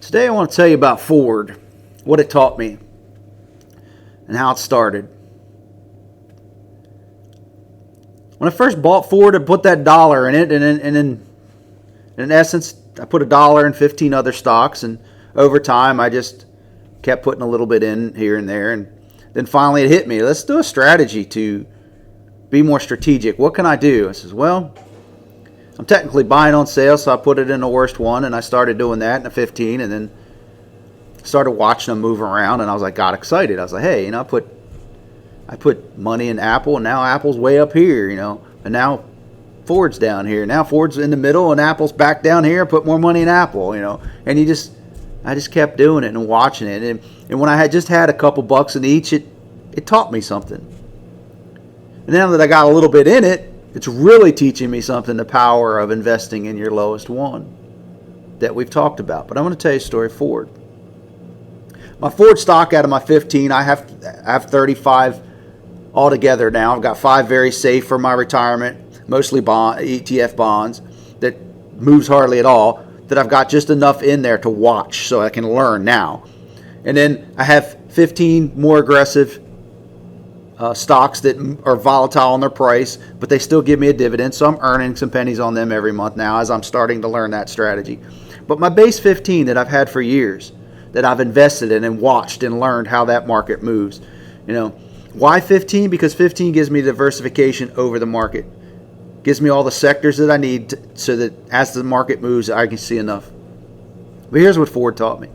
Today I want to tell you about Ford, what it taught me, and how it started. When I first bought Ford, I put that dollar in it, and in essence, I put $1 in 15 other stocks, and over time, I just kept putting a little bit in here and there, and then finally it hit me. Let's do a strategy to be more strategic. What can I do? I says, well, I'm technically buying on sale, so I put it in the worst one, and I started doing that in a 15, and then started watching them move around, and I was like, got excited. I was like, hey, I put money in Apple, and now Apple's way up here, and now Ford's down here. Now Ford's in the middle, and Apple's back down here. I put more money in Apple, and I just kept doing it and watching it, and when I had just had a couple bucks in each, it taught me something. And now that I got a little bit in it, it's really teaching me something, the power of investing in your lowest one that we've talked about. But I want to tell you a story of Ford. My Ford stock out of my 15, I have 35 altogether now. I've got 5 very safe for my retirement, mostly ETF bonds that moves hardly at all, that I've got just enough in there to watch so I can learn now. And then I have 15 more aggressive stocks that are volatile in their price, but they still give me a dividend, so I'm earning some pennies on them every month now as I'm starting to learn that strategy. But my base 15 that I've had for years, that I've invested in and watched and learned how that market moves. Why 15? Because 15 gives me diversification over the market. Gives me all the sectors that I need so that as the market moves, I can see enough. But here's what Ford taught me.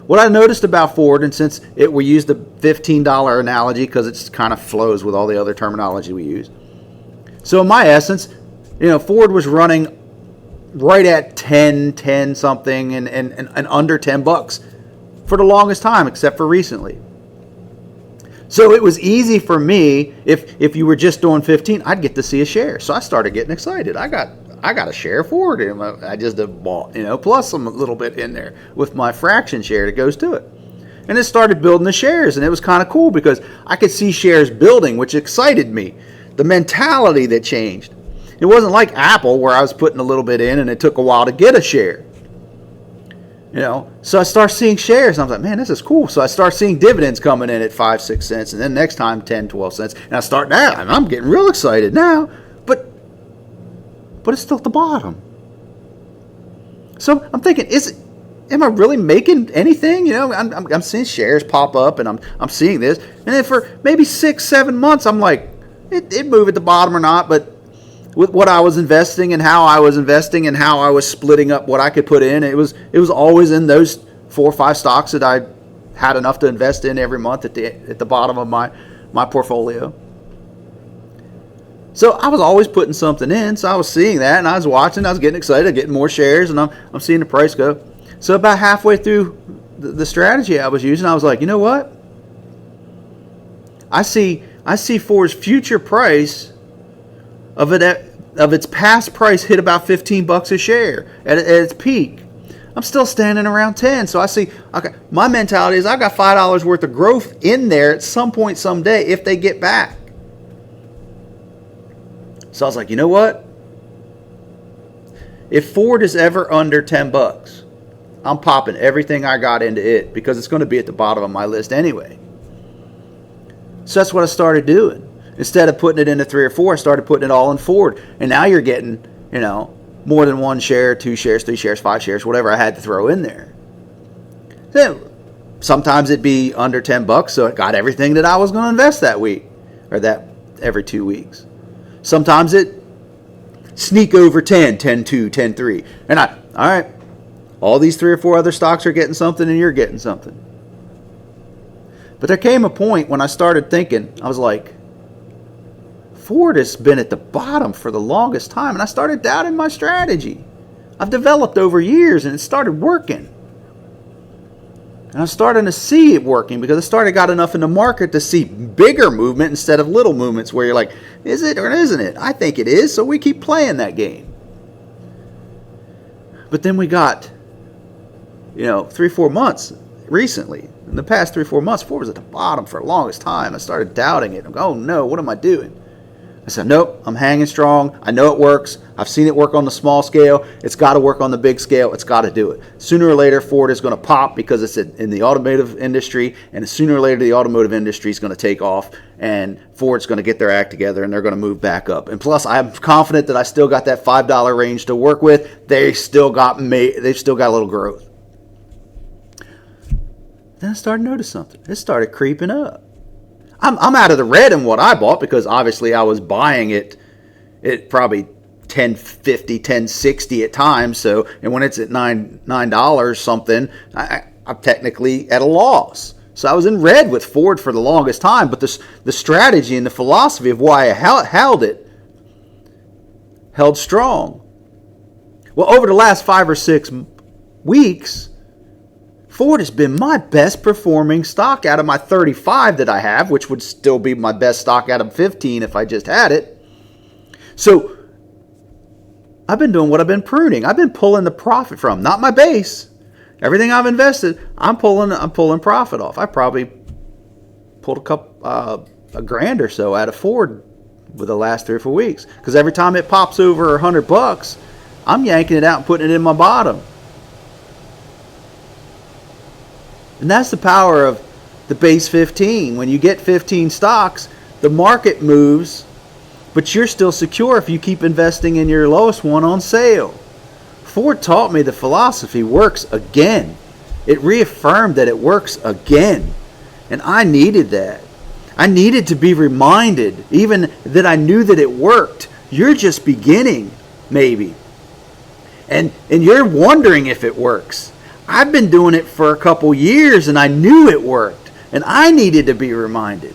What I noticed about Ford, and since we use the $15 analogy because it kind of flows with all the other terminology we use. So in my essence, Ford was running right at 10 something and under $10 for the longest time, except for recently. So it was easy for me, if you were just doing 15, I'd get to see a share. So I started getting excited. I got a share Ford, and I just bought, plus some a little bit in there with my fraction share that goes to it. And it started building the shares, and it was kind of cool because I could see shares building, which excited me. The mentality that changed. It wasn't like Apple where I was putting a little bit in and it took a while to get a share. So I start seeing shares, and I was like, man, this is cool. So I start seeing dividends coming in at 5-6 cents, and then next time 10-12 cents. And I start now, and I'm getting real excited now. But it's still at the bottom. So I'm thinking, am I really making anything? I'm seeing shares pop up, and I'm seeing this. And then for maybe 6-7 months, I'm like, it moved at the bottom or not, but with what I was investing and how I was investing and how I was splitting up what I could put in, it was always in those 4 or 5 stocks that I had enough to invest in every month at the bottom of my portfolio. So I was always putting something in, so I was seeing that, and I was watching, I was getting excited, getting more shares, and I'm seeing the price go. So about halfway through the strategy I was using, I was like, you know what? I see Ford's future price of its past price hit about $15 a share at its peak. I'm still standing around 10, so I see. Okay, my mentality is I got $5 worth of growth in there at some point someday if they get back. So I was like, you know what? If Ford is ever under $10, I'm popping everything I got into it because it's going to be at the bottom of my list anyway. So that's what I started doing. Instead of putting it into 3 or 4, I started putting it all in Ford. And now you're getting, more than 1 share, 2 shares, 3 shares, 5 shares, whatever I had to throw in there. Then sometimes it'd be under $10, so it got everything that I was going to invest that week or that every 2 weeks. Sometimes it sneak over 10, 10.2, 10.3. And all right, all these 3 or 4 other stocks are getting something and you're getting something. But there came a point when I started thinking, I was like, Ford has been at the bottom for the longest time, and I started doubting my strategy. I've developed over years, and it started working. And I'm starting to see it working because I got enough in the market to see bigger movement instead of little movements where you're like, is it or isn't it? I think it is, so we keep playing that game. But then we got, 3-4 months recently. In the past 3-4 months, Ford was at the bottom for the longest time. I started doubting it. I'm going, oh no, what am I doing? I said, nope, I'm hanging strong. I know it works. I've seen it work on the small scale. It's got to work on the big scale. It's got to do it. Sooner or later, Ford is going to pop because it's in the automotive industry, and sooner or later, the automotive industry is going to take off, and Ford's going to get their act together, and they're going to move back up. And plus, I'm confident that I still got that $5 range to work with. They've still got a little growth. Then I started to notice something. It started creeping up. I'm out of the red in what I bought because obviously I was buying it probably $10.50, $10.60 at times. So, and when it's at $9 something, I'm technically at a loss. So I was in red with Ford for the longest time. But the strategy and the philosophy of why I held strong. Well, over the last 5 or 6 weeks, Ford has been my best performing stock out of my 35 that I have, which would still be my best stock out of 15 if I just had it. So I've been doing what I've been pruning. I've been pulling the profit from, not my base. Everything I've invested, I'm pulling profit off. I probably pulled a grand or so out of Ford with the last 3 or 4 weeks because every time it pops over $100, I'm yanking it out and putting it in my bottom. And that's the power of the base 15. When you get 15 stocks, the market moves, but you're still secure if you keep investing in your lowest one on sale. Ford taught me the philosophy works again. It reaffirmed that it works again. And I needed that. I needed to be reminded, even that I knew that it worked. You're just beginning, maybe. And you're wondering if it works. I've been doing it for a couple years and I knew it worked. And I needed to be reminded.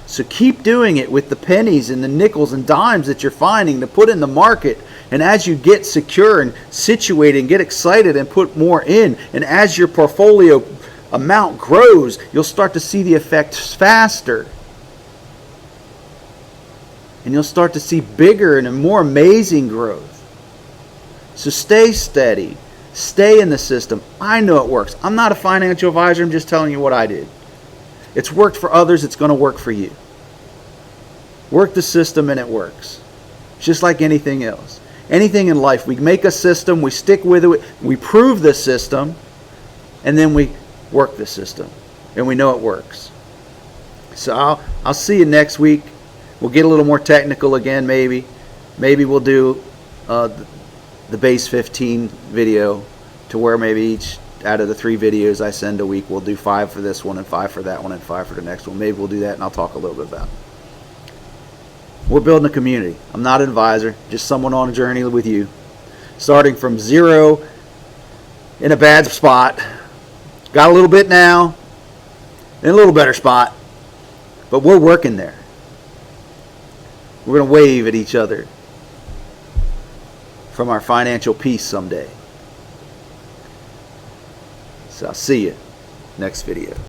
So keep doing it with the pennies and the nickels and dimes that you're finding to put in the market. And as you get secure and situated and get excited and put more in, and as your portfolio amount grows, you'll start to see the effects faster. And you'll start to see bigger and more amazing growth. So stay steady. Stay in the system. I know it works. I'm not a financial advisor. I'm just telling you what I did. It's worked for others. It's going to work for you. Work the system and it works. Just like anything else. Anything in life, we make a system, we stick with it, we prove the system, and then we work the system. And we know it works. So I'll see you next week. We'll get a little more technical again, maybe. Maybe we'll do the base 15 video to where maybe each out of the 3 videos I send a week, we'll do 5 for this one and 5 for that one and 5 for the next one. Maybe we'll do that and I'll talk a little bit about it. We're building a community. I'm not an advisor, just someone on a journey with you. Starting from 0 in a bad spot. Got a little bit now, in a little better spot. But we're working there. We're going to wave at each other from our financial peace someday. So I'll see you next video.